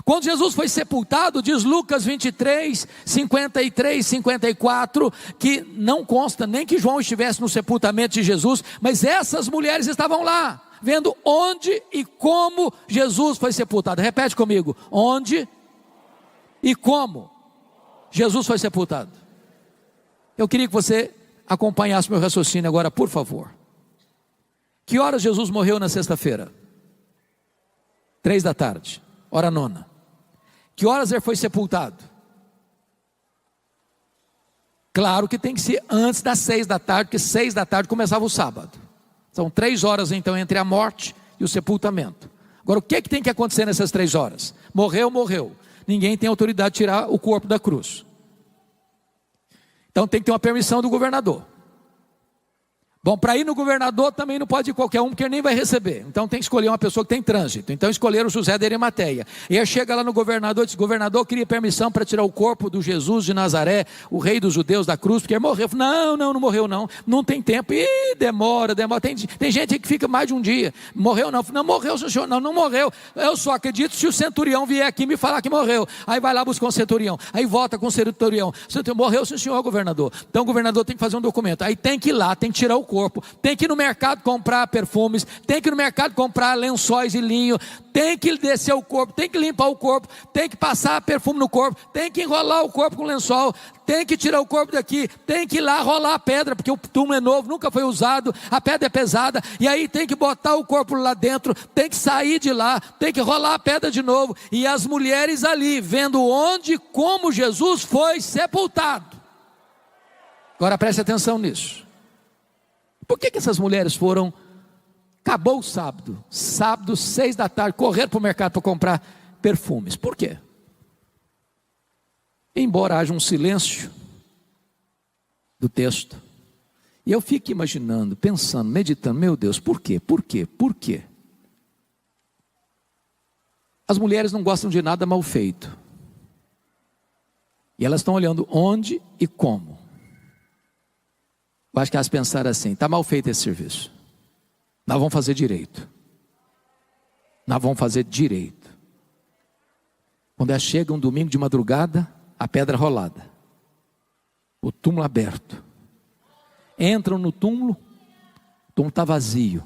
Quando Jesus foi sepultado, diz Lucas 23, 53, 54, que não consta nem que João estivesse no sepultamento de Jesus, mas essas mulheres estavam lá, vendo onde e como Jesus foi sepultado. Repete comigo: onde e como Jesus foi sepultado. Eu queria que você acompanhasse meu raciocínio agora, por favor. Que horas Jesus morreu na sexta-feira? 3 da tarde, hora nona. Que horas ele foi sepultado? Claro que tem que ser antes das 6 da tarde, porque 6 da tarde começava o sábado. São 3 horas então entre a morte e o sepultamento. Agora o que tem que acontecer nessas 3 horas? Morreu, morreu. Ninguém tem autoridade de tirar o corpo da cruz. Então tem que ter uma permissão do governador. Bom, para ir no governador também não pode ir qualquer um, porque ele nem vai receber. Então tem que escolher uma pessoa que tem trânsito. Então escolheram José de Arimateia. E aí chega lá no governador e diz: governador, queria permissão para tirar o corpo do Jesus de Nazaré, o rei dos judeus da cruz, porque ele morreu. Não morreu não. Não tem tempo. Ih, demora. Tem gente que fica mais de um dia. Morreu não. Não morreu, senhor. Não morreu. Eu só acredito se o centurião vier aqui me falar que morreu. Aí vai lá buscar um centurião. Aí volta com o centurião. Morreu, sim, senhor, governador. Então o governador tem que fazer um documento. Aí tem que ir lá, tem que tirar o corpo, tem que ir no mercado comprar perfumes, tem que ir no mercado comprar lençóis e linho, tem que descer o corpo, tem que limpar o corpo, tem que passar perfume no corpo, tem que enrolar o corpo com lençol, tem que tirar o corpo daqui, tem que ir lá rolar a pedra, porque o túmulo é novo, nunca foi usado, a pedra é pesada, e aí tem que botar o corpo lá dentro, tem que sair de lá, tem que rolar a pedra de novo, e as mulheres ali, vendo onde e como Jesus foi sepultado. Agora preste atenção nisso. Por que essas mulheres foram? Acabou o sábado, 6 da tarde, correram para o mercado para comprar perfumes. Por quê? Embora haja um silêncio do texto, e eu fico imaginando, pensando, meditando: meu Deus, por quê? Por quê? Por quê? As mulheres não gostam de nada mal feito, e elas estão olhando onde e como. Eu acho que elas pensaram assim: está mal feito esse serviço, nós vamos fazer direito. Nós vamos fazer direito. Quando elas chegam um domingo de madrugada, a pedra rolada, o túmulo aberto, entram no túmulo, o túmulo está vazio.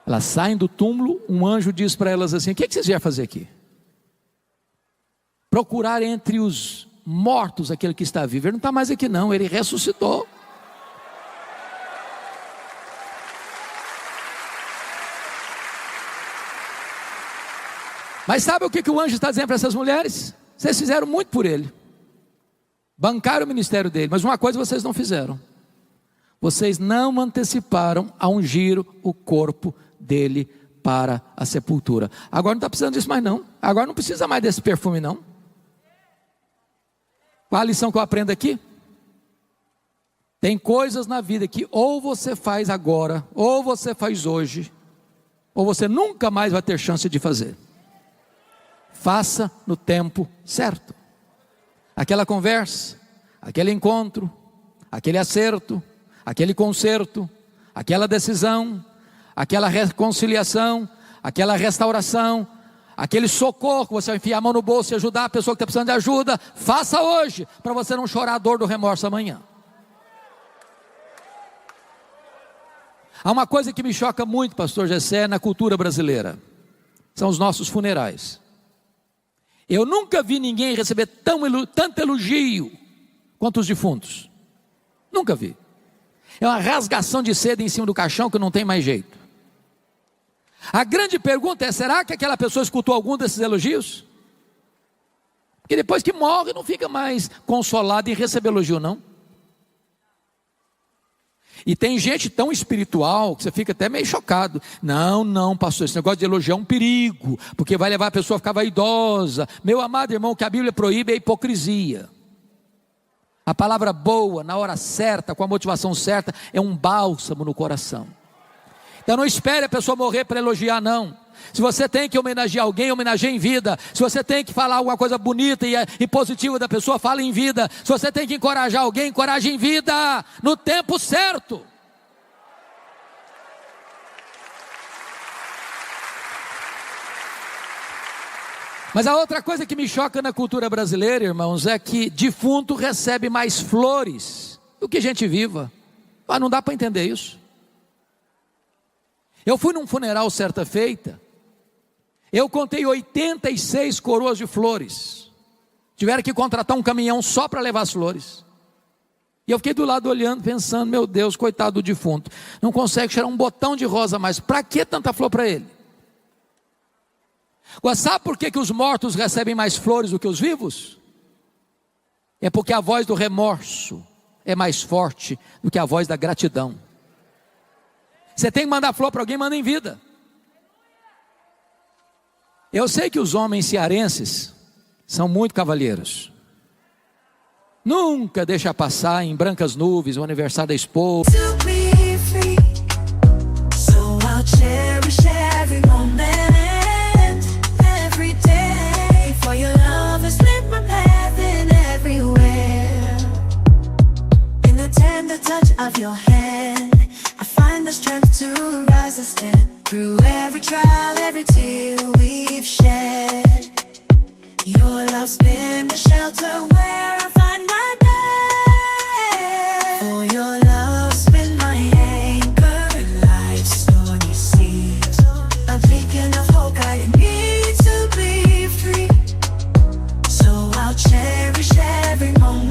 Elas saem do túmulo, um anjo diz para elas assim: o que vocês vieram fazer aqui? Procurar entre os mortos aquele que está vivo. Ele não está mais aqui não, ele ressuscitou. Mas sabe o que o anjo está dizendo para essas mulheres? Vocês fizeram muito por ele, bancaram o ministério dele, mas uma coisa vocês não fizeram: vocês não anteciparam a ungir o corpo dele para a sepultura. Agora não está precisando disso mais não, agora não precisa mais desse perfume não. Qual a lição que eu aprendo aqui? Tem coisas na vida que ou você faz agora, ou você faz hoje, ou você nunca mais vai ter chance de fazer. Faça no tempo certo. Aquela conversa, aquele encontro, aquele acerto, aquele conserto, aquela decisão, aquela reconciliação, aquela restauração, aquele socorro que você vai enfiar a mão no bolso e ajudar a pessoa que está precisando de ajuda. Faça hoje, para você não chorar a dor do remorso amanhã. Há uma coisa que me choca muito, pastor Gessé, na cultura brasileira: são os nossos funerais. Eu nunca vi ninguém receber tanto elogio quanto os defuntos. Nunca vi. É uma rasgação de seda em cima do caixão que não tem mais jeito. A grande pergunta é: será que aquela pessoa escutou algum desses elogios? Porque depois que morre não fica mais consolado em receber elogio não. E tem gente tão espiritual que você fica até meio chocado. Não, pastor, esse negócio de elogiar é um perigo, porque vai levar a pessoa a ficar vaidosa. Meu amado irmão, o que a Bíblia proíbe é a hipocrisia. A palavra boa, na hora certa, com a motivação certa, é um bálsamo no coração. Então não espere a pessoa morrer para elogiar não. Se você tem que homenagear alguém, homenageie em vida. Se você tem que falar alguma coisa bonita e positiva da pessoa, fale em vida. Se você tem que encorajar alguém, encoraje em vida, no tempo certo. Mas a outra coisa que me choca na cultura brasileira, irmãos, é que defunto recebe mais flores do que gente viva. Mas não dá para entender isso. Eu fui num funeral certa feita, eu contei 86 coroas de flores. Tiveram que contratar um caminhão só para levar as flores. E eu fiquei do lado olhando, pensando, meu Deus, coitado do defunto, não consegue tirar um botão de rosa mais. Para que tanta flor para ele? Agora, sabe por que os mortos recebem mais flores do que os vivos? É porque a voz do remorso é mais forte do que a voz da gratidão. Você tem que mandar flor para alguém, manda em vida. Eu sei que os homens cearenses são muito cavalheiros. Nunca deixa passar em brancas nuvens o aniversário da esposa. Of your hand, I find the strength to rise and stand through every trial, every tear we've shed. Your love's been the shelter where I find my bed. For your love's been my anchor in life's stormy seas, a beacon of hope guiding me to be free. So I'll cherish every moment.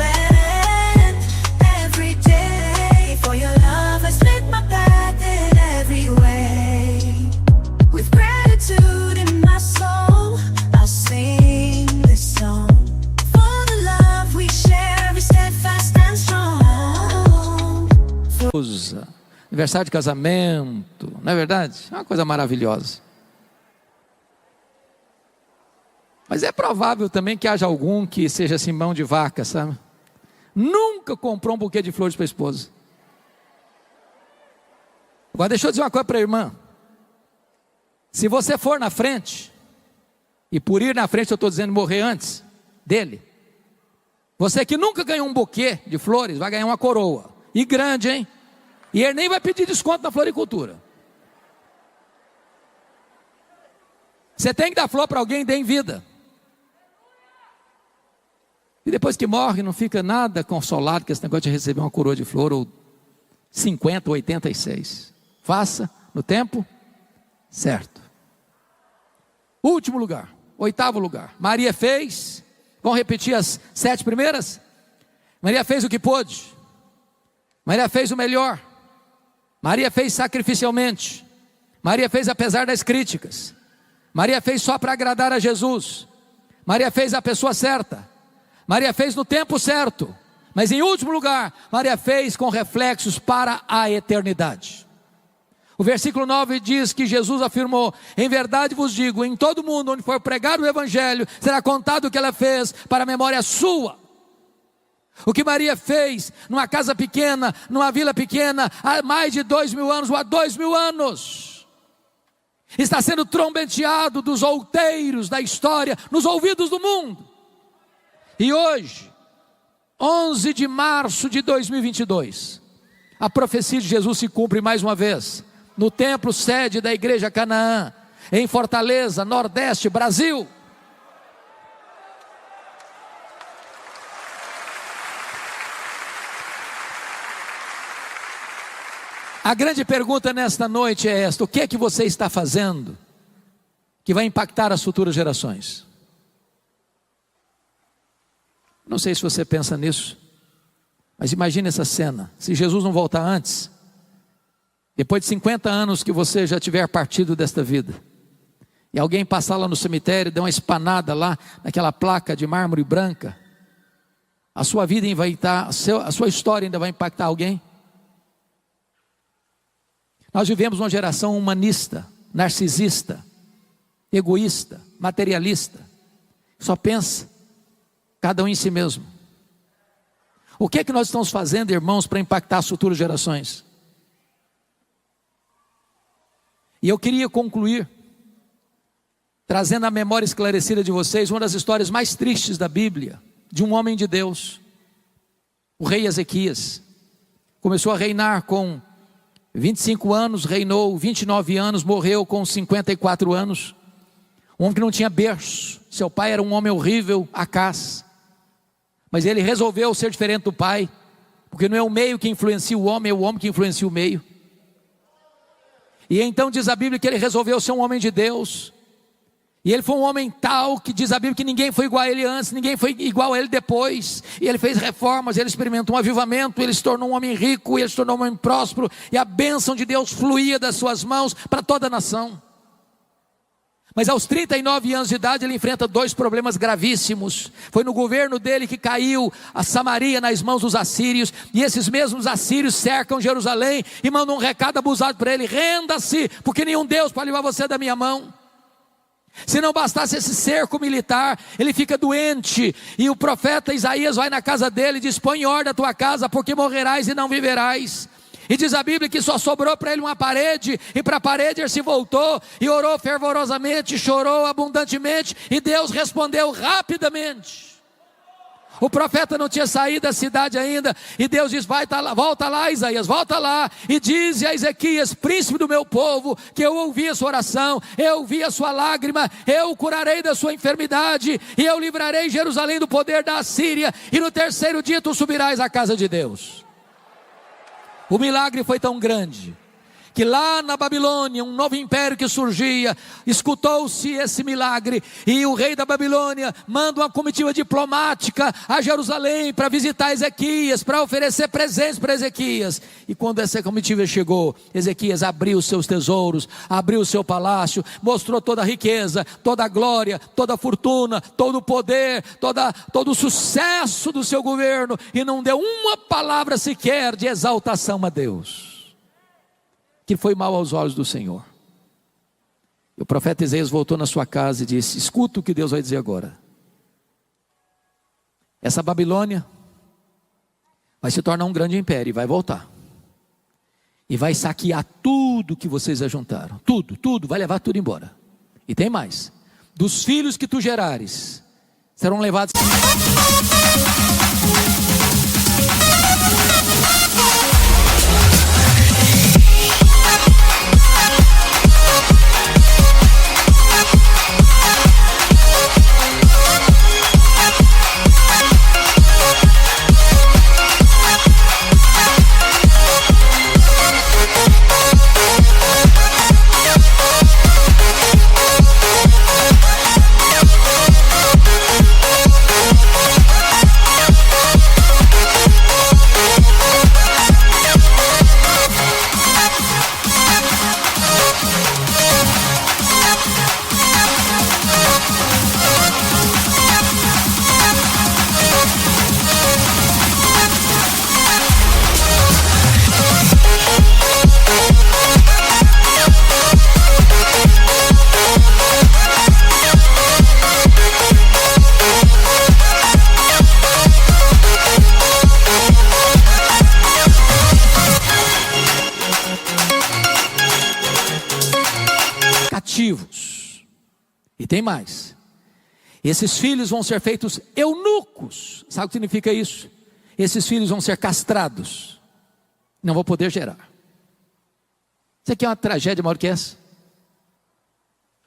Aniversário de casamento, não é verdade? É uma coisa maravilhosa. Mas é provável também que haja algum que seja assim mão de vaca, sabe? Nunca comprou um buquê de flores para a esposa. Agora deixa eu dizer uma coisa para a irmã. Se você for na frente, e por ir na frente eu estou dizendo morrer antes dele, você que nunca ganhou um buquê de flores, vai ganhar uma coroa. E grande, hein? E ele nem vai pedir desconto na floricultura. Você tem que dar flor para alguém, dê em vida. E depois que morre, não fica nada consolado com esse negócio de receber uma coroa de flor, ou 50 ou 86. Faça no tempo certo. Último lugar, 8º lugar. Maria fez, vamos repetir as 7 primeiras? Maria fez o que pôde. Maria fez o melhor. Maria fez sacrificialmente. Maria fez apesar das críticas. Maria fez só para agradar a Jesus. Maria fez a pessoa certa. Maria fez no tempo certo. Mas em último lugar, Maria fez com reflexos para a eternidade. O versículo 9 diz que Jesus afirmou: em verdade vos digo, em todo mundo onde for pregado o evangelho, será contado o que ela fez para a memória sua. O que Maria fez numa casa pequena, numa vila pequena, há mais de 2000 anos, ou há 2000 anos, está sendo trombeteado dos outeiros da história, nos ouvidos do mundo. E hoje, 11 de março de 2022, a profecia de Jesus se cumpre mais uma vez, no templo sede da igreja Canaã, em Fortaleza, Nordeste, Brasil. A grande pergunta nesta noite é esta: o que é que você está fazendo que vai impactar as futuras gerações? Não sei se você pensa nisso, mas imagine essa cena, se Jesus não voltar antes, depois de 50 anos que você já tiver partido desta vida, e alguém passar lá no cemitério, der uma espanada lá naquela placa de mármore branca, a sua vida vai estar, a sua história ainda vai impactar alguém? Nós vivemos uma geração humanista, narcisista, egoísta, materialista, só pensa cada um em si mesmo. O que é que nós estamos fazendo, irmãos, para impactar as futuras gerações? E eu queria concluir trazendo a memória esclarecida de vocês uma das histórias mais tristes da Bíblia, de um homem de Deus, o rei Ezequias. Começou a reinar com 25 anos, reinou 29 anos, morreu com 54 anos. Um homem que não tinha berço. Seu pai era um homem horrível, Acás. Mas ele resolveu ser diferente do pai, porque não é o meio que influencia o homem, é o homem que influencia o meio. E então diz a Bíblia que ele resolveu ser um homem de Deus. E ele foi um homem tal que diz a Bíblia que ninguém foi igual a ele antes, ninguém foi igual a ele depois. E ele fez reformas, ele experimentou um avivamento, ele se tornou um homem rico, ele se tornou um homem próspero. E a bênção de Deus fluía das suas mãos para toda a nação. Mas aos 39 anos de idade ele enfrenta dois problemas gravíssimos. Foi no governo dele que caiu a Samaria nas mãos dos assírios. E esses mesmos assírios cercam Jerusalém e mandam um recado abusado para ele: renda-se, porque nenhum Deus pode livrar você da minha mão. Se não bastasse esse cerco militar, ele fica doente. E o profeta Isaías vai na casa dele e diz: põe em ordem a tua casa, porque morrerás e não viverás. E diz a Bíblia que só sobrou para ele uma parede, e para a parede ele se voltou e orou fervorosamente, chorou abundantemente, e Deus respondeu rapidamente. O profeta não tinha saído da cidade ainda, e Deus diz: volta lá Isaías, volta lá, e diz a Ezequias, príncipe do meu povo, que eu ouvi a sua oração, eu ouvi a sua lágrima, eu o curarei da sua enfermidade, e eu livrarei Jerusalém do poder da Assíria, e no terceiro dia tu subirás à casa de Deus. O milagre foi tão grande, que lá na Babilônia, um novo império que surgia, escutou-se esse milagre, e o rei da Babilônia manda uma comitiva diplomática a Jerusalém para visitar Ezequias, para oferecer presentes para Ezequias. E quando essa comitiva chegou, Ezequias abriu os seus tesouros, abriu o seu palácio, mostrou toda a riqueza, toda a glória, toda a fortuna, todo o poder, todo o sucesso do seu governo, e não deu uma palavra sequer de exaltação a Deus, que foi mal aos olhos do Senhor. E o profeta Isaías voltou na sua casa e disse: escuta o que Deus vai dizer agora. Essa Babilônia vai se tornar um grande império e vai voltar. E vai saquear tudo que vocês ajuntaram. Tudo, vai levar tudo embora. E tem mais: dos filhos que tu gerares, serão levados... cativos. E tem mais: esses filhos vão ser feitos eunucos. Sabe o que significa isso? Esses filhos vão ser castrados, não vão poder gerar. Isso aqui é uma tragédia maior que essa.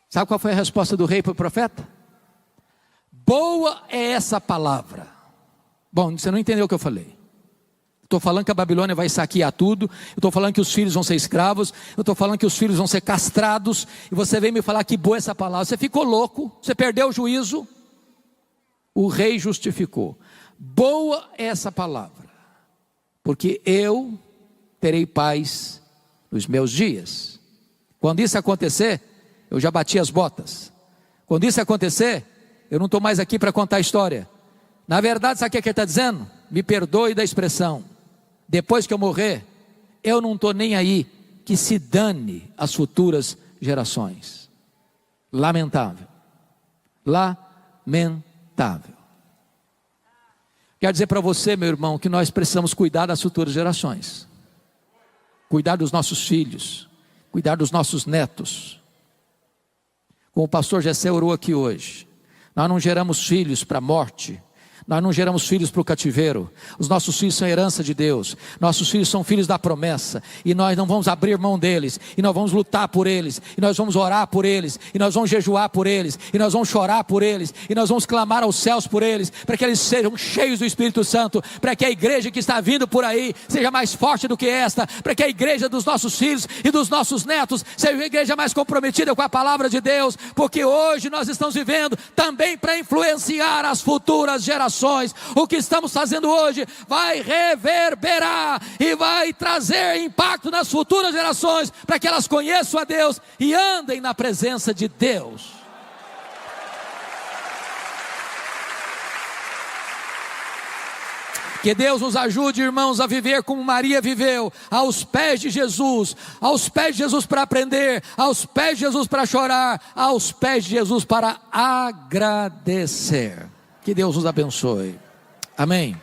Sabe qual foi a resposta do rei para o profeta? Boa é essa palavra. Bom, você não entendeu o que eu falei. Estou falando que a Babilônia vai saquear tudo. Eu estou falando que os filhos vão ser escravos. Eu estou falando que os filhos vão ser castrados. E você vem me falar que boa essa palavra. Você ficou louco, você perdeu o juízo. O rei justificou: boa é essa palavra, porque eu terei paz nos meus dias. Quando isso acontecer, eu já bati as botas. Quando isso acontecer, eu não estou mais aqui para contar a história. Na verdade, sabe o que ele está dizendo? Me perdoe da expressão: depois que eu morrer, eu não estou nem aí, que se dane as futuras gerações. Lamentável. Lamentável. Quero dizer para você, meu irmão, que nós precisamos cuidar das futuras gerações. Cuidar dos nossos filhos. Cuidar dos nossos netos. como o pastor Gessé orou aqui hoje, nós não geramos filhos para a morte, nós não geramos filhos para o cativeiro. Os nossos filhos são herança de Deus, nossos filhos são filhos da promessa, e nós não vamos abrir mão deles, e nós vamos lutar por eles, e nós vamos orar por eles, e nós vamos jejuar por eles, e nós vamos chorar por eles, e nós vamos clamar aos céus por eles, para que eles sejam cheios do Espírito Santo, para que a igreja que está vindo por aí seja mais forte do que esta, para que a igreja dos nossos filhos e dos nossos netos seja uma igreja mais comprometida com a palavra de Deus, porque hoje nós estamos vivendo também para influenciar as futuras gerações. O que estamos fazendo hoje vai reverberar e vai trazer impacto nas futuras gerações, para que elas conheçam a Deus e andem na presença de Deus. Que Deus nos ajude, irmãos, a viver como Maria viveu, aos pés de Jesus para aprender, aos pés de Jesus para chorar, aos pés de Jesus para agradecer. Que Deus nos abençoe. Amém.